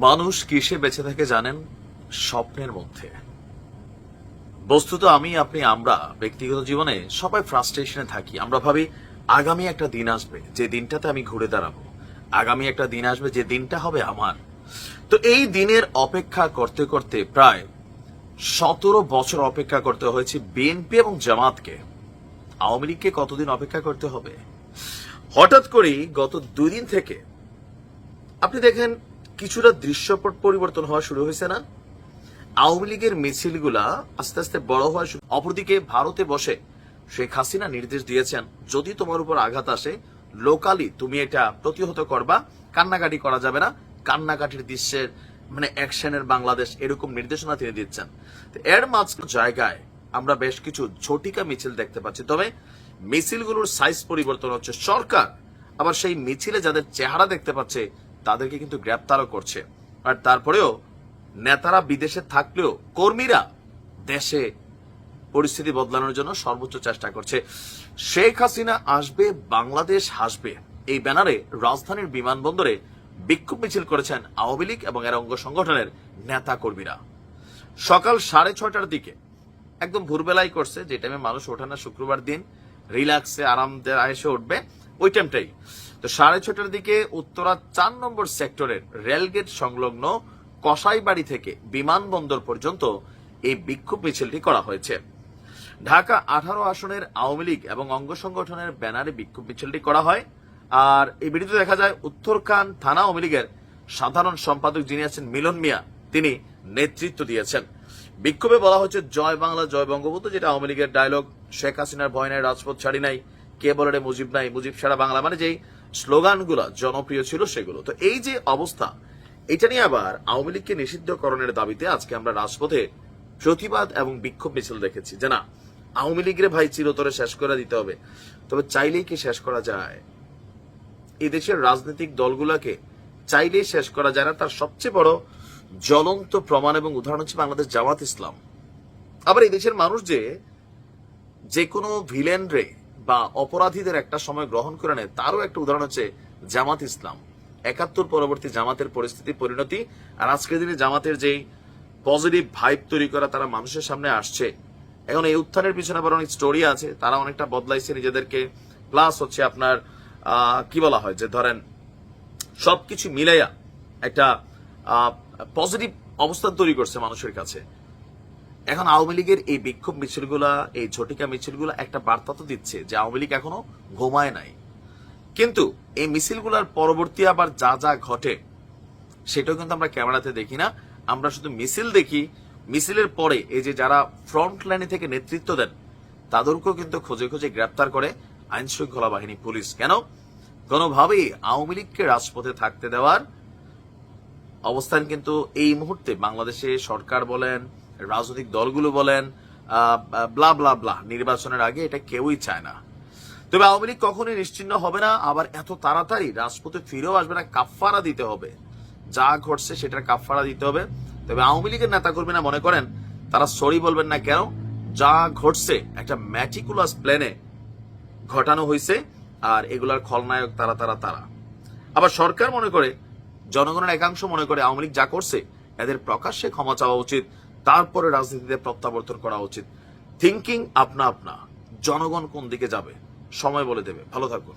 মানুষ কিসে বেঁচে থাকে জানেন? স্বপ্নের মধ্যে। বস্তুত আমি, আপনি, আমরা ব্যক্তিগত জীবনে সবাই ফ্রাস্ট্রেশনে থাকি। আমরা ভাবি আগামী একটা দিন আসবে যে দিনটাতে আমি ঘুরে দাঁড়াবো, আগামী একটা দিন আসবে যে দিনটা হবে আমার। তো এই দিনের অপেক্ষা করতে করতে প্রায় 17 বছর অপেক্ষা করতে হয়েছে বিএনপি এবং জামাতকে। আওয়ামী লীগকে কতদিন অপেক্ষা করতে হবে? হঠাৎ করেই গত 2 দিন থেকে আপনি দেখেন কিছুটা দৃশ্যপট পরিবর্তন হওয়া শুরু হয়েছে না? আওয়ামী লীগের মিছিলগুলা আস্তে আস্তে বড় হওয়া শুরু। অপরদিকে ভারতে বসে শেখ হাসিনা নির্দেশ দিয়েছেন, যদি তোমার উপর আঘাত আসে লোকালি তুমি এটা প্রতিহত করবা, কান্নাকাটি করা যাবে না, কান্নাকাটির দৃশ্যের অ্যাকশনের বাংলাদেশ, এরকম নির্দেশনা তিনি দিচ্ছেন। এর মাঝ জায়গায় আমরা বেশ কিছু ঝটিকা মিছিল দেখতে পাচ্ছি। তবে মিছিলগুলোর সাইজ পরিবর্তন হচ্ছে। সরকার আবার সেই মিছিলে যাদের চেহারা দেখতে পাচ্ছে তাদেরকে কিন্তু গ্রেপ্তারও করছে। আর তারপরেও নেতারা বিদেশে থাকলেও কর্মীরা দেশে পরিস্থিতি বদলানোর জন্য সর্বোচ্চ চেষ্টা করছে। শেখ হাসিনা আসবে, বাংলাদেশ হাসবে, এই ব্যানারে রাজধানীর বিমানবন্দরে বিক্ষোভ মিছিল করেছেন আওয়ামী লীগ এবং এর অঙ্গ সংগঠনের নেতা কর্মীরা। সকাল 6:30টার দিকে, একদম ভোরবেলায় করছে, যে টাইমে মানুষ ওঠে না, শুক্রবার দিন রিল্যাক্সে আরামে এসে উঠবে ওই টাইমটাই। তো 6:30টার দিকে উত্তরা 4 নম্বর সেক্টরের রেলগেট সংলগ্ন কসাইবাড়ি থেকে বিমানবন্দর পর্যন্ত এই বিক্ষোভ মিছিলটি করা হয়েছে। ঢাকা 18 আসনের আওয়ামী লীগ এবং অঙ্গ সংগঠনের ব্যানারে বিক্ষোভ মিছিলটি করা হয়। আর এই ভিডিওতে দেখা যায় উত্তরখান থানা আওয়ামী লীগের সাধারণ সম্পাদক যিনি আছেন মিলন মিয়া, তিনি নেতৃত্ব দিয়েছেন। বিক্ষোভে বলা হচ্ছে জয় বাংলা জয় বঙ্গবন্ধু, যেটা আওয়ামী লীগের ডায়লগ। শেখ হাসিনার ভয় নাই, রাজপথ ছাড়ি নাই, কে বলে রে মুজিব নাই, মুজিব সারা বাংলা, যেই স্লোগানগুলো জনপ্রিয় ছিল সেগুলো। তো এই যে অবস্থা, এটা নিয়ে আবার আওয়ামী লীগকে নিষিদ্ধকরণের দাবিতে আজকে আমরা রাজপথে প্রতিবাদ এবং বিক্ষোভ মিছিল দেখেছি যে না, আওয়ামী লীগের ভাই চিরতরে শেষ করে দিতে হবে। তবে চাইলেই কি শেষ করা যায়? এই দেশের রাজনৈতিক দলগুলোকে চাইলেই শেষ করা যায় না। তার সবচেয়ে বড় জ্বলন্ত প্রমাণ এবং উদাহরণ হচ্ছে বাংলাদেশ জামাত ইসলাম। আবার এই দেশের মানুষ যে কোনো ভিলেন রে বা অপরাধীদের একটা সময় গ্রহণ করে নেয়, তারও একটা উদাহরণ হচ্ছে জামাত ইসলাম। 71 পরবর্তী জামাতের পরিস্থিতি পরিণতি, আর আজকের দিনে জামাতের যেই পজিটিভ ভাইব তৈরি করা তারা মানুষের সামনে আসছে। এখন এই উত্থানের পিছনে আবার অনেক স্টোরি আছে, তারা অনেকটা বদলাইছে নিজেদেরকে। প্লাস হচ্ছে আপনার কি বলা হয় যে ধরেন সবকিছু মিলাইয়া একটা পজিটিভ অবস্থান তৈরি করছে মানুষের কাছে। এখন আওয়ামী লীগের এই বিক্ষোভ মিছিলগুলা, এই ঝটিকা মিছিলগুলা একটা বার্তা তো দিচ্ছে যে আওয়ামী লীগ এখনো ঘুমায় নাই। কিন্তু এই মিছিলগুলার পরবর্তী আবার যা যা ঘটে সেটাও কিন্তু আমরা ক্যামেরাতে দেখি না, আমরা শুধু মিছিল দেখি। মিছিলের পরে এই যে যারা ফ্রন্ট লাইনে থেকে নেতৃত্ব দেন তাদেরকেও কিন্তু খুঁজে খুঁজে গ্রেপ্তার করে আইন শৃঙ্খলা বাহিনী, পুলিশ। কেন? কোনোভাবেই আওয়ামী লীগকে রাজপথে থাকতে দেওয়ার অবস্থান কিন্তু এই মুহূর্তে বাংলাদেশে সরকার বলেন, রাজনৈতিক দলগুলো বলেন, ব্লা ব্লা ব্লা, নির্বাচনের আগে এটা কেউই চায় না। তবে আওয়ামী লীগ কখনোই নিশ্চিহ্ন হবে না, আবার এত তাড়াতাড়ি রাজপথে ফিরেও আসবে না। কাফফারা দিতে হবে, যা ঘটছে সেটার কাফফারা দিতে হবে। তবে আওয়ামী লীগের নেতাকর্মীরা মনে করেন তারা সরি বলবেন না। কেন? যা ঘটছে একটা ম্যাটিকুলাস প্ল্যানে ঘটানো হয়েছে, আর এগুলার খলনায়ক তারা। আবার সরকার মনে করে, জনগণের একাংশ মনে করে আওয়ামী লীগ যা করছে এদের প্রকাশ্যে ক্ষমা চাওয়া উচিত, তারপরে রাজনীতিতে প্রত্যাবর্তন করা উচিত। থিঙ্কিং আপনা আপনা। জনগণ কোন দিকে যাবে সময় বলে দেবে। ভালো থাকুন।